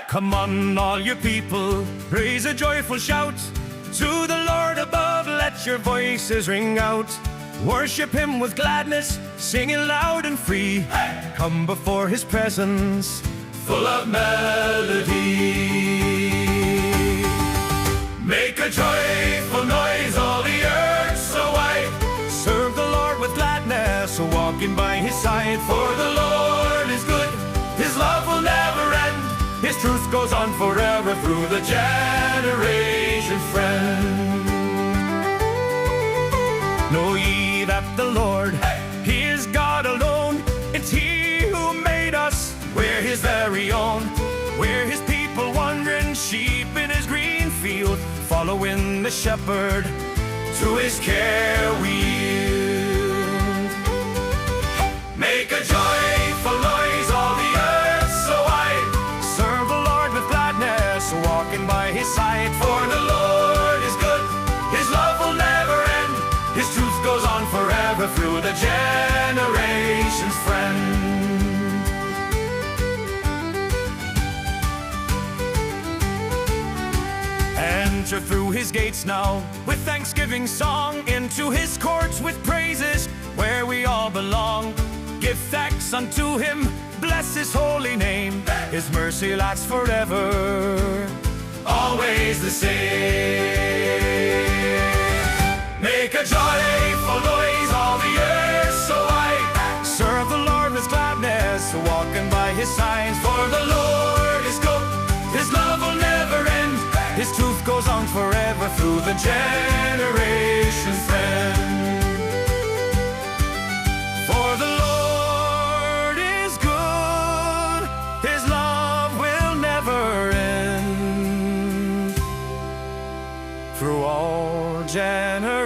Come on, all you people, raise a joyful shout. To the Lord above, let your voices ring out. Worship Him with gladness, singing loud and free. Hey! Come before His presence, full of melody. Make a joyful noise, all the earth so wide. Serve the Lord with gladness, walking by His side. For the Lord is good, His love will never end. His truth goes on forever through the generation, friend. Know ye that the Lord, He is God alone. It's He who made us, we're His very own. We're His people wandering sheep in His green field, following the shepherd, to His care we yield. Make a joyful noise, all the earth so wide. Serve the Lord with gladness, walking by His side. For the Lord is good, His love will never end. His truth goes on forever through the generations, friend. Enter through His gates now with thanksgiving song, into His courts with praises, where we all belong. Give thanks unto Him, bless His holy name. His mercy lasts forever, always the same. Make a joyful noise, all the earth so wide. Serve the Lord with gladness, walking by His signs. For the Lord is good, His love will never end. His truth goes on forever through the generations, friend. For the Lord is good, His love will never end. Through all generations.